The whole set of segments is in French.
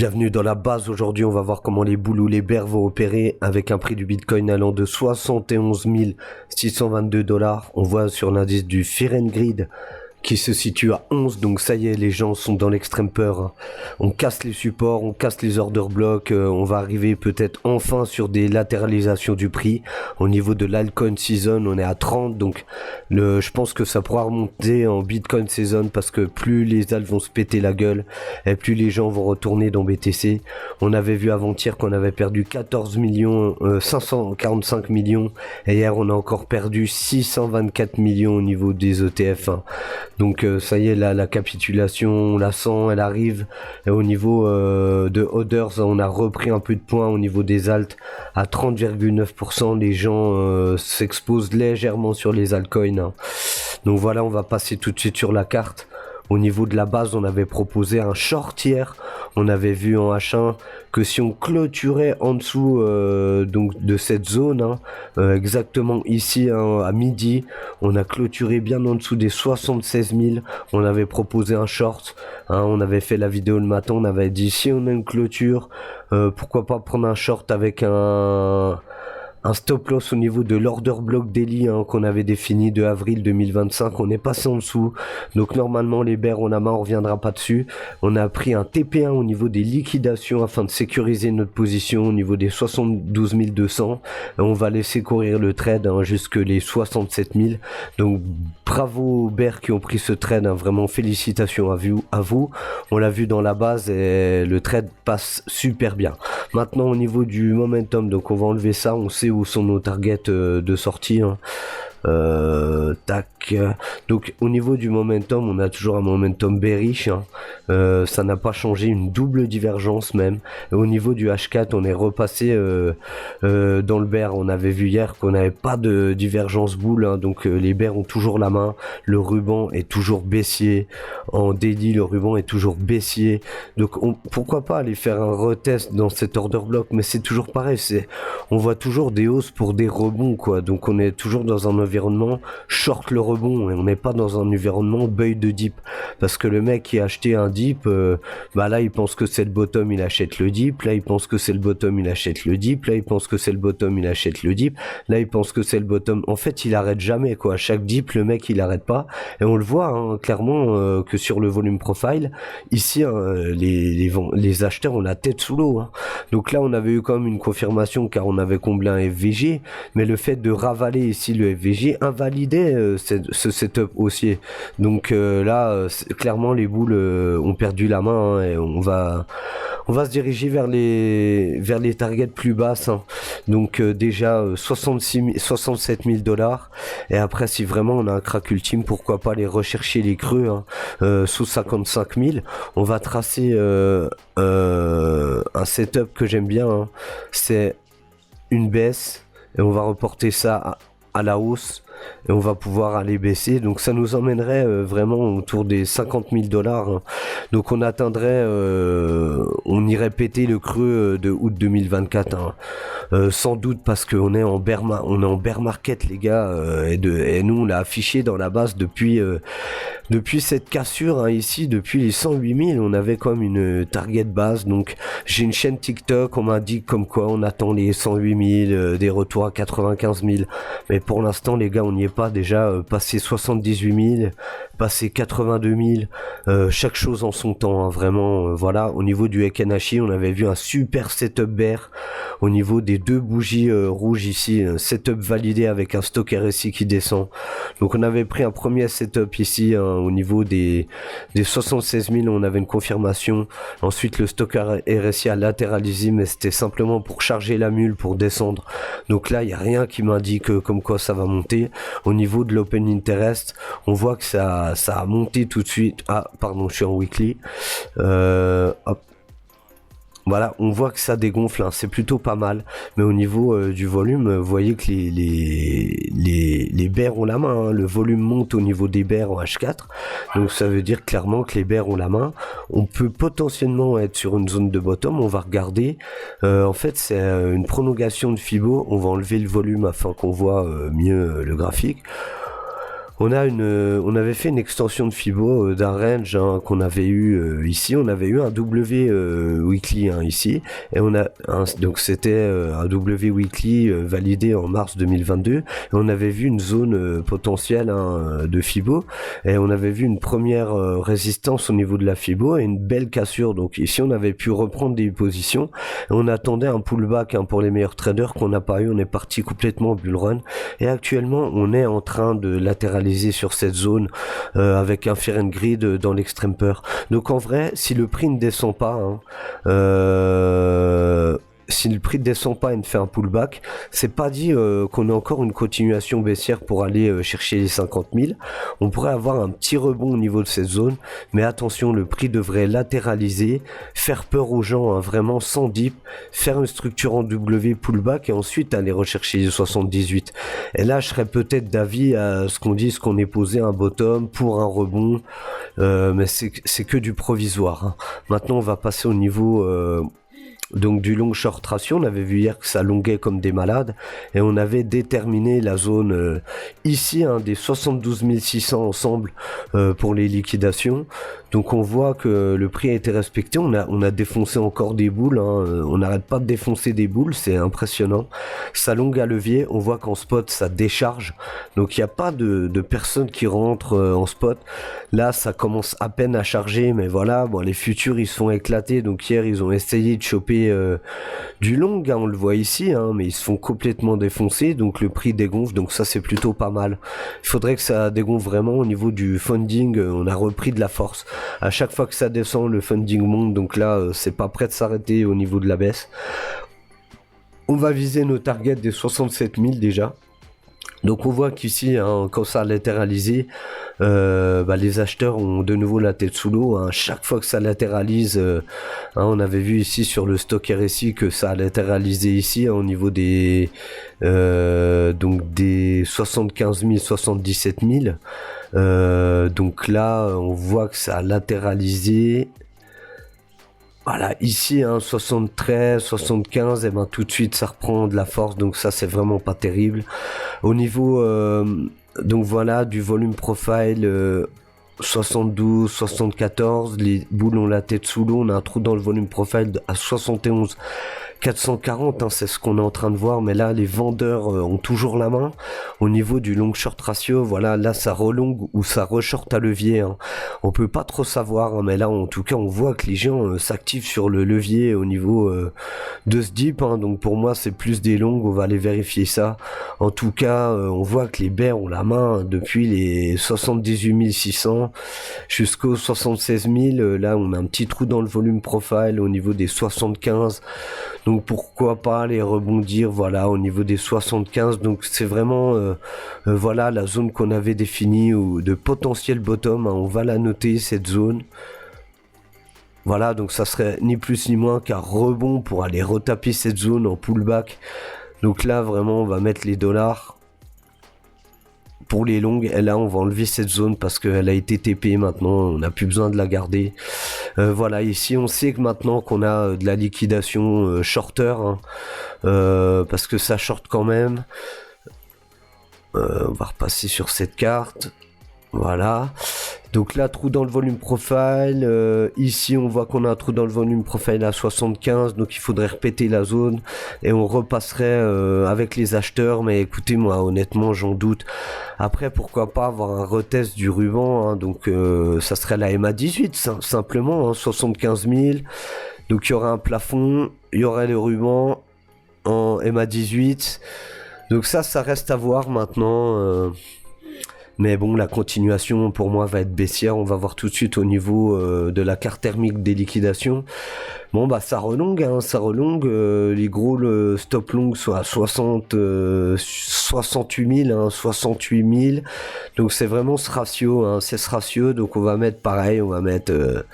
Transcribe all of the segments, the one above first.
Bienvenue dans la base. Aujourd'hui, on va voir comment les boules ou les bears vont opérer avec un prix du Bitcoin allant de 71 622 $. On voit sur l'indice du Fear and Greed qui se situe à 11, donc ça y est, les gens sont dans l'extrême peur. On casse les supports, on casse les order blocks, on va arriver peut-être enfin sur des latéralisations du prix. Au niveau de l'altcoin season, on est à 30, donc je pense que ça pourra remonter en Bitcoin season parce que plus les alts vont se péter la gueule et plus les gens vont retourner dans BTC. On avait vu avant-hier qu'on avait perdu 545 millions et hier on a encore perdu 624 millions au niveau des ETF. Donc ça y est, la capitulation, on la sent, elle arrive. Et au niveau de Others, on a repris un peu de points au niveau des alts à 30,9%. Les gens s'exposent légèrement sur les altcoins. Donc voilà, on va passer tout de suite sur la carte. Au niveau de la base, on avait proposé un short hier. On avait vu en H1 que si on clôturait en dessous donc de cette zone, exactement ici à midi, on a clôturé bien en dessous des 76 000. On avait proposé un short. On avait fait la vidéo le matin. On avait dit si on a une clôture, pourquoi pas prendre un short avec un stop loss au niveau de l'order block daily qu'on avait défini de avril 2025. On est passé en dessous, donc normalement les bears on la main, on reviendra pas dessus. On a pris un TP1 au niveau des liquidations afin de sécuriser notre position au niveau des 72 200 et on va laisser courir le trade jusque les 67 000. Donc bravo aux bears qui ont pris ce trade, vraiment félicitations à vous. On l'a vu dans la base et le trade passe super bien. Maintenant au niveau du momentum, donc on va enlever ça, on sait où sont nos targets de sortie. Tac. Donc au niveau du momentum, on a toujours un momentum bearish. Ça n'a pas changé, une double divergence même. Et au niveau du H4, on est repassé dans le bear. On avait vu hier qu'on n'avait pas de divergence boule. Donc les bears ont toujours la main. Le ruban est toujours baissier. En daily, le ruban est toujours baissier. Donc pourquoi pas aller faire un retest dans cet order block. Mais c'est toujours pareil. On voit toujours des hausses pour des rebonds, quoi. Donc on est toujours dans un environnement short le rebond et on n'est pas dans un environnement buy de dip, parce que le mec qui a acheté un dip, là il pense que c'est le bottom, il achète le dip, là il pense que c'est le bottom, il achète le dip, là il pense que c'est le bottom, il achète le dip, là il pense que c'est le bottom. En fait il arrête jamais, quoi. À chaque dip le mec il arrête pas et on le voit clairement que sur le volume profile ici les acheteurs ont la tête sous l'eau. Donc là on avait eu quand même une confirmation car on avait comblé un FVG, mais le fait de ravaler ici le FVG invalidait ce setup haussier. Donc là clairement les boules ont perdu la main et on va se diriger vers les targets plus basses. Donc déjà 67 000 $, et après si vraiment on a un crack ultime, pourquoi pas aller rechercher les creux sous 55 000. On va tracer un setup que j'aime bien, c'est une baisse et on va reporter ça à la hausse et on va pouvoir aller baisser. Donc ça nous emmènerait vraiment autour des 50 000 $. Donc on atteindrait, on irait péter le creux de août 2024, sans doute, parce qu'on est en bear market les gars, et nous on l'a affiché dans la base depuis cette cassure ici, depuis les 108 000 on avait comme une target base. Donc j'ai une chaîne TikTok, on m'indique comme quoi on attend les 108 000, des retours à 95 000, mais pour l'instant les gars on n'y est pas. Déjà passé 78 000, passé 82 000, chaque chose en son temps, vraiment. Voilà, au niveau du Ekenashi on avait vu un super setup bear au niveau des deux bougies rouges ici, un setup validé avec un stock RSI qui descend. Donc on avait pris un premier setup ici au niveau des 76 000, on avait une confirmation. Ensuite le stock RSI a latéralisé, mais c'était simplement pour charger la mule pour descendre. Donc là il n'y a rien qui m'indique comme quoi ça va monter. Au niveau de l'open interest, on voit que ça a monté tout de suite. Ah pardon, je suis en weekly. Hop. Voilà, on voit que ça dégonfle, c'est plutôt pas mal. Mais au niveau du volume, vous voyez que les bears ont la main. Le volume monte au niveau des bears en H4. Donc ça veut dire clairement que les bears ont la main. On peut potentiellement être sur une zone de bottom. On va regarder. En fait, c'est une prolongation de Fibo. On va enlever le volume afin qu'on voit mieux le graphique. On avait fait une extension de Fibo d'un range qu'on avait eu ici. On avait eu un W weekly ici, et donc c'était un W weekly validé en mars 2022. Et on avait vu une zone potentielle de Fibo, et on avait vu une première résistance au niveau de la Fibo et une belle cassure. Donc ici, on avait pu reprendre des positions. Et on attendait un pullback pour les meilleurs traders qu'on n'a pas eu. On est parti complètement bull run, et actuellement, on est en train de latéraliser sur cette zone avec un fear and greed dans l'extrême peur. Donc en vrai, si le prix ne descend pas, si le prix ne descend pas et ne fait un pullback, c'est pas dit qu'on ait encore une continuation baissière pour aller chercher les 50 000. On pourrait avoir un petit rebond au niveau de cette zone, mais attention, le prix devrait latéraliser, faire peur aux gens, vraiment sans dip, faire une structure en W pullback et ensuite aller rechercher les 78. Et là, je serais peut-être d'avis à ce qu'on dise qu'on est posé un bottom pour un rebond, mais c'est que du provisoire. Maintenant, on va passer au niveau donc du long short ratio. On avait vu hier que ça longuait comme des malades, et on avait déterminé la zone ici des 72 600 ensemble pour les liquidations. Donc on voit que le prix a été respecté. On a défoncé encore des boules, on n'arrête pas de défoncer des boules, c'est impressionnant. Ça longue à levier, on voit qu'en spot ça décharge, donc il n'y a pas de personnes qui rentrent en spot. Là ça commence à peine à charger, mais voilà, bon, les futurs ils se font éclater. Donc hier ils ont essayé de choper du long, on le voit ici, mais ils se font complètement défoncer, donc le prix dégonfle, donc ça c'est plutôt pas mal. Il faudrait que ça dégonfle vraiment au niveau du funding. On a repris de la force. À chaque fois que ça descend, le funding monte, donc là c'est pas prêt de s'arrêter au niveau de la baisse. On va viser nos targets des 67 000 déjà. Donc on voit qu'ici, quand ça a latéralisé, les acheteurs ont de nouveau la tête sous l'eau. Chaque fois que ça latéralise, on avait vu ici sur le stock RSI que ça a latéralisé ici au niveau des donc des 75 000, 77 000. Donc là, on voit que ça a latéralisé. Voilà, ici 73, 75, et ben tout de suite ça reprend de la force, donc ça c'est vraiment pas terrible. Au niveau donc voilà, du volume profile 72, 74, les boules ont la tête sous l'eau, on a un trou dans le volume profile à 71 440, c'est ce qu'on est en train de voir, mais là les vendeurs ont toujours la main. Au niveau du long short ratio, voilà, là ça relongue ou ça reshort à levier, on peut pas trop savoir, mais là en tout cas on voit que les gens s'activent sur le levier au niveau de ce dip, donc pour moi c'est plus des longues, on va aller vérifier ça. En tout cas on voit que les bears ont la main depuis les 78 600 jusqu'aux 76 000, là on a un petit trou dans le volume profile au niveau des 75, donc pourquoi pas les rebondir, voilà, au niveau des 75. Donc c'est vraiment voilà la zone qu'on avait définie ou de potentiel bottom, on va la noter cette zone. Voilà, donc ça serait ni plus ni moins qu'un rebond pour aller retaper cette zone en pullback. Donc là vraiment on va mettre les dollars pour les longues, et là on va enlever cette zone parce qu'elle a été TP. Maintenant on n'a plus besoin de la garder. Voilà, ici on sait que maintenant qu'on a de la liquidation shorter, parce que ça short quand même. On va repasser sur cette carte. Voilà, donc là trou dans le volume profile, ici on voit qu'on a un trou dans le volume profile à 75, donc il faudrait répéter la zone et on repasserait avec les acheteurs, mais écoutez, moi honnêtement j'en doute. Après pourquoi pas avoir un retest du ruban, donc ça serait la MA18 simplement, 75 000, donc il y aurait un plafond, il y aurait le ruban en MA18, donc ça reste à voir maintenant. Mais bon, la continuation pour moi va être baissière. On va voir tout de suite au niveau de la carte thermique des liquidations. Bon bah ça relongue, les gros le stop long soit à 68 000, 68 000. Donc c'est vraiment ce ratio, c'est ce ratio. Donc on va mettre pareil, on va mettre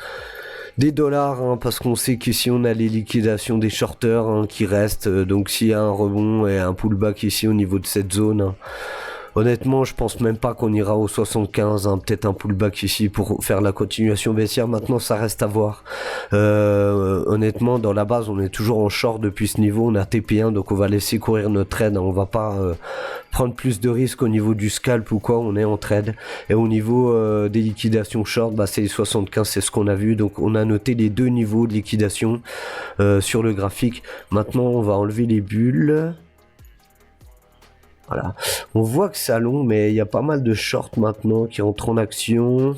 des dollars, parce qu'on sait qu'ici on a les liquidations des shorters qui restent. Donc s'il y a un rebond et un pullback ici au niveau de cette zone, Honnêtement, je pense même pas qu'on ira au 75, hein, peut-être un pullback ici pour faire la continuation baissière. Maintenant, ça reste à voir. Honnêtement, dans la base, on est toujours en short depuis ce niveau. On a TP1, donc on va laisser courir notre trade. Hein. On va pas prendre plus de risques au niveau du scalp ou quoi. On est en trade. Et au niveau des liquidations short, bah, c'est les 75, c'est ce qu'on a vu. Donc on a noté les deux niveaux de liquidation sur le graphique. Maintenant, on va enlever les bulles. Voilà, on voit que c'est long, mais il y a pas mal de shorts maintenant qui entrent en action.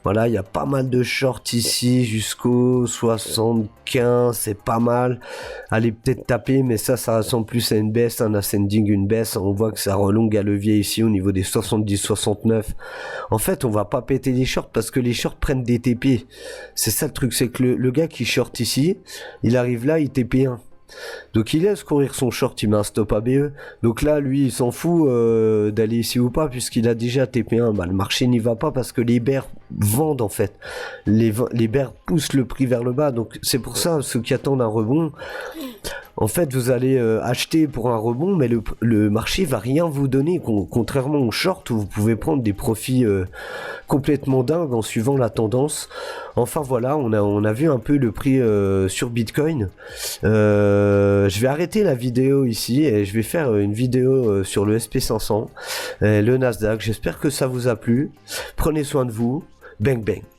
Voilà, il y a pas mal de shorts ici jusqu'au 75, c'est pas mal. Allez peut-être taper, mais ça ressemble plus à une baisse, un ascending, une baisse. On voit que ça relonge à levier ici au niveau des 70-69. En fait, on va pas péter les shorts parce que les shorts prennent des TP. C'est ça le truc, c'est que le gars qui short ici, il arrive là, il TP1. Donc il laisse courir son short, il met un stop ABE. Donc là, lui, il s'en fout d'aller ici ou pas, puisqu'il a déjà TP1. Bah, le marché n'y va pas parce que les bears vendent en fait. Les bears poussent le prix vers le bas. Donc c'est pour ça, ceux qui attendent un rebond, en fait, vous allez acheter pour un rebond, mais le marché va rien vous donner, contrairement au short où vous pouvez prendre des profits complètement dingues en suivant la tendance. Enfin voilà, on a vu un peu le prix sur Bitcoin. Je vais arrêter la vidéo ici et je vais faire une vidéo sur le SP500, le Nasdaq. J'espère que ça vous a plu. Prenez soin de vous. Bang bang.